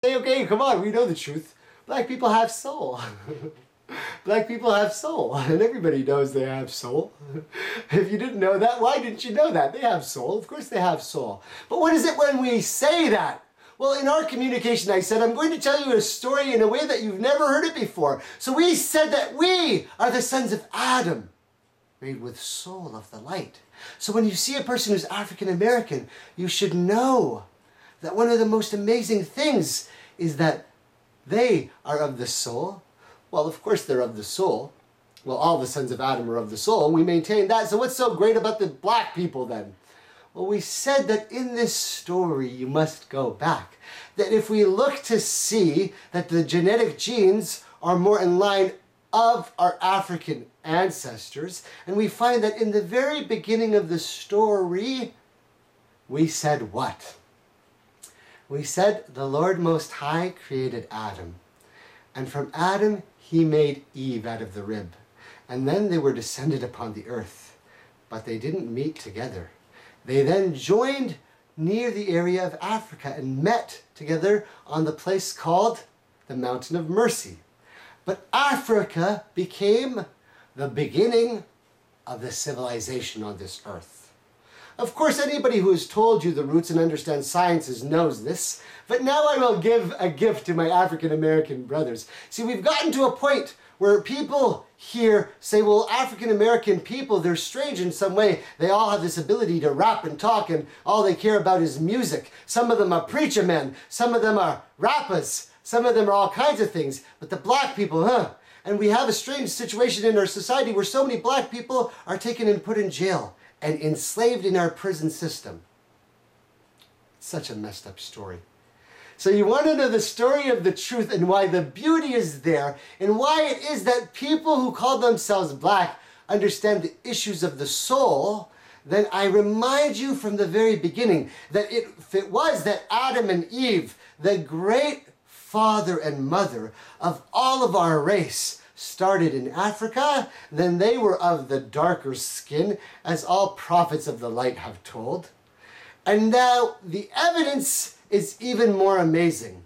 say, okay, come on, we know the truth. Black people have soul. Black people have soul, and everybody knows they have soul. If you didn't know that, why didn't you know that? They have soul. Of course they have soul. But what is it when we say that? Well, in our communication, I said, I'm going to tell you a story in a way that you've never heard it before. So we said that we are the sons of Adam, made with soul of the light. So when you see a person who's African American, you should know that one of the most amazing things is that they are of the soul. Well, of course they're of the soul. Well, all the sons of Adam are of the soul, and we maintain that. So what's so great about the black people then? Well, we said that in this story you must go back. That if we look to see that the genetic genes are more in line of our African ancestors, and we find that in the very beginning of the story, we said what? We said the Lord Most High created Adam, and from Adam he made Eve out of the rib, and then they were descended upon the earth, but they didn't meet together. They then joined near the area of Africa and met together on the place called the Mountain of Mercy. But Africa became the beginning of the civilization on this earth. Of course, anybody who has told you the roots and understands sciences knows this, but now I will give a gift to my African American brothers. See, we've gotten to a point where people here say, well, African American people, they're strange in some way. They all have this ability to rap and talk, and all they care about is music. Some of them are preacher men, some of them are rappers, some of them are all kinds of things. But the black people, And we have a strange situation in our society where so many black people are taken and put in jail and enslaved in our prison system. It's such a messed up story. So you want to know the story of the truth and why the beauty is there and why it is that people who call themselves black understand the issues of the soul, then I remind you from the very beginning that if it was that Adam and Eve, the great father and mother of all of our race, started in Africa, then they were of the darker skin, as all prophets of the light have told. And now the evidence is even more amazing.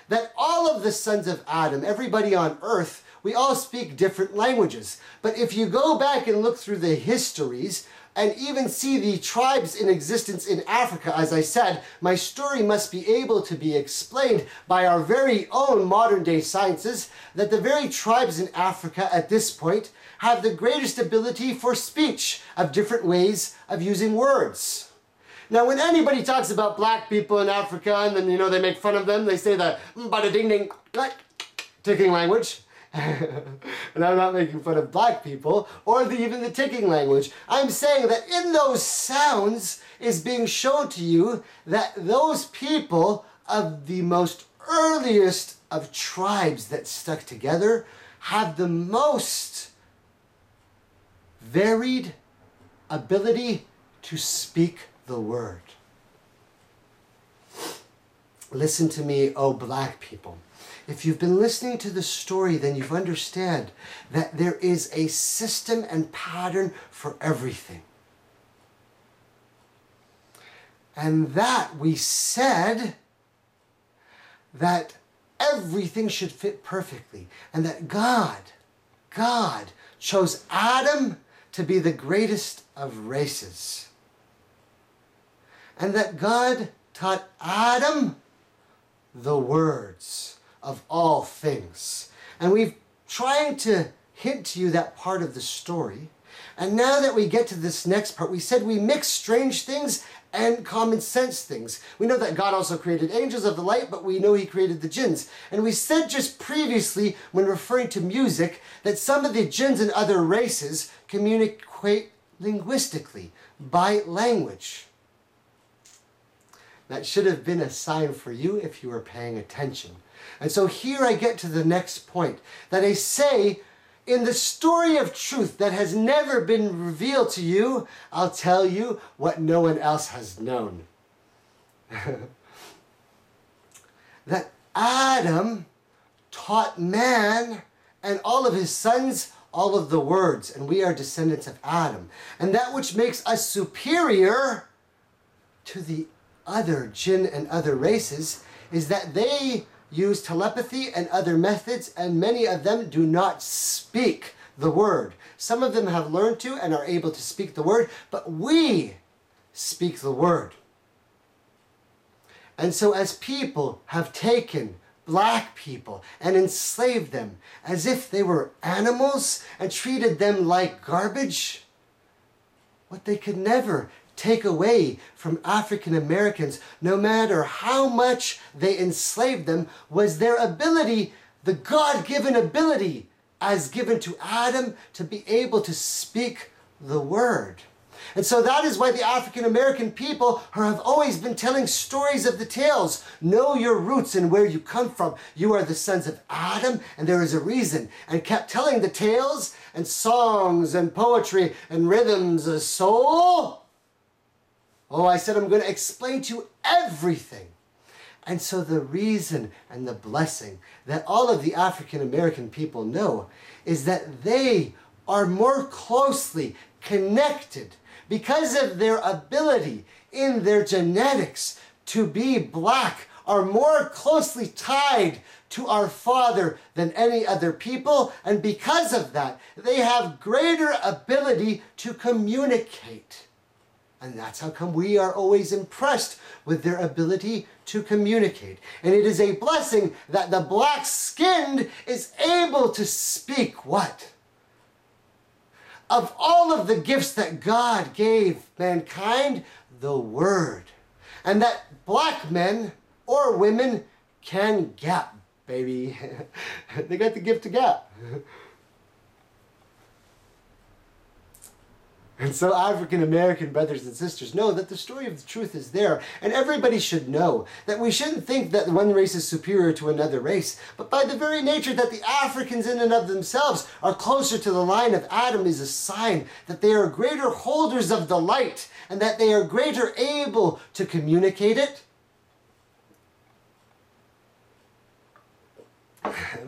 That all of the sons of Adam, everybody on earth, we all speak different languages. But if you go back and look through the histories and even see the tribes in existence in Africa, as I said, my story must be able to be explained by our very own modern day sciences, that the very tribes in Africa at this point have the greatest ability for speech of different ways of using words. Now, when anybody talks about black people in Africa and then, they make fun of them, they say the bada ding ding, ticking language. And I'm not making fun of black people or even the ticking language. I'm saying that in those sounds is being shown to you that those people of the most earliest of tribes that stuck together have the most varied ability to speak the word. Listen to me, oh black people. If you've been listening to the story, then you understand that there is a system and pattern for everything. And that we said that everything should fit perfectly. And that God chose Adam to be the greatest of races. And that God taught Adam the words of all things. And we've tried to hint to you that part of the story. And now that we get to this next part, we said we mix strange things and common sense things. We know that God also created angels of the light, but we know he created the jinns. And we said just previously, when referring to music, that some of the jinns and other races communicate linguistically by language. That should have been a sign for you if you were paying attention. And so here I get to the next point, that I say, in the story of truth that has never been revealed to you, I'll tell you what no one else has known. That Adam taught man and all of his sons all of the words, and we are descendants of Adam. And that which makes us superior to the other jinn and other races is that they use telepathy and other methods, and many of them do not speak the word. Some of them have learned to and are able to speak the word, but we speak the word. And so as people have taken black people and enslaved them as if they were animals and treated them like garbage, what they could never take away from African Americans, no matter how much they enslaved them, was their ability, the God-given ability as given to Adam, to be able to speak the word. And so that is why the African American people have always been telling stories of the tales. Know your roots and where you come from. You are the sons of Adam, and there is a reason. And kept telling the tales and songs and poetry and rhythms of soul. Oh, I said I'm going to explain to you everything. And so the reason and the blessing that all of the African American people know is that they are more closely connected because of their ability in their genetics to be black, are more closely tied to our Father than any other people. And because of that, they have greater ability to communicate. And that's how come we are always impressed with their ability to communicate. And it is a blessing that the black-skinned is able to speak what? Of all of the gifts that God gave mankind, the word. And that black men or women can gap, baby. They got the gift to gap. And so African American brothers and sisters know that the story of the truth is there, and everybody should know that we shouldn't think that one race is superior to another race, but by the very nature that the Africans in and of themselves are closer to the line of Adam is a sign that they are greater holders of the light, and that they are greater able to communicate it.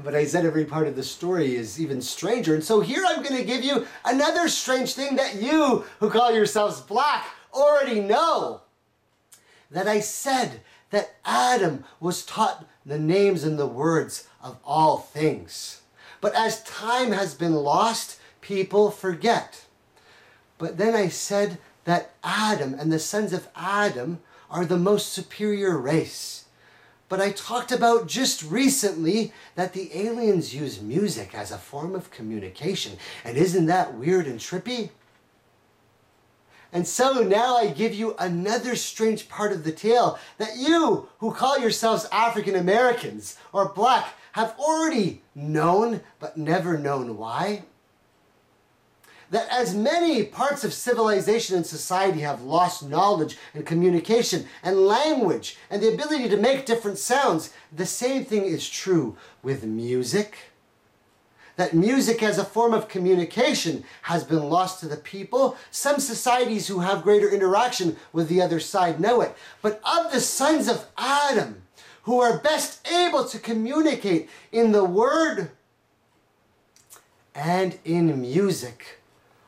But I said every part of the story is even stranger. And so here I'm going to give you another strange thing that you, who call yourselves black, already know. That I said that Adam was taught the names and the words of all things. But as time has been lost, people forget. But then I said that Adam and the sons of Adam are the most superior race. But I talked about just recently that the aliens use music as a form of communication. And isn't that weird and trippy? And so now I give you another strange part of the tale that you, who call yourselves African Americans or black, have already known, but never known why. That as many parts of civilization and society have lost knowledge and communication and language and the ability to make different sounds, the same thing is true with music. That music as a form of communication has been lost to the people. Some societies who have greater interaction with the other side know it. But of the sons of Adam, who are best able to communicate in the word and in music,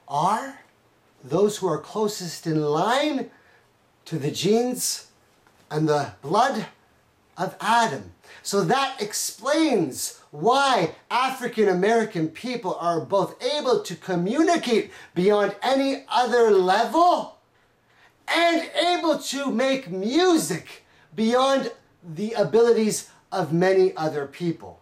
are those who are closest in line to the genes and the blood of Adam. So that explains why African American people are both able to communicate beyond any other level and able to make music beyond the abilities of many other people.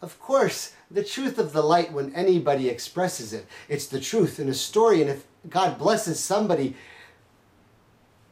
Of course, the truth of the light, when anybody expresses it, it's the truth in a story. And if God blesses somebody,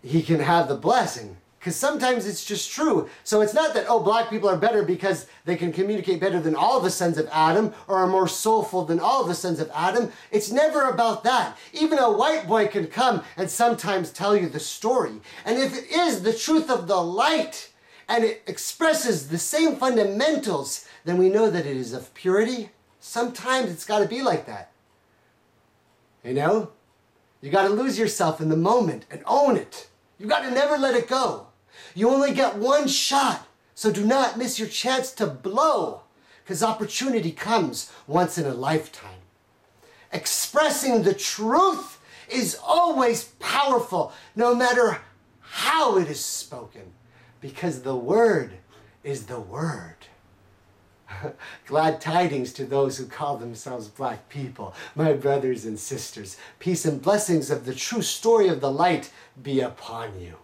he can have the blessing. Because sometimes it's just true. So it's not that, oh, black people are better because they can communicate better than all the sons of Adam or are more soulful than all the sons of Adam. It's never about that. Even a white boy can come and sometimes tell you the story. And if it is the truth of the light and it expresses the same fundamentals, then we know that it is of purity. Sometimes it's got to be like that. You know? You got to lose yourself in the moment and own it. You got to never let it go. You only get one shot, so do not miss your chance to blow, because opportunity comes once in a lifetime. Expressing the truth is always powerful, no matter how it is spoken, because the word is the word. Glad tidings to those who call themselves black people, my brothers and sisters. Peace and blessings of the true story of the light be upon you.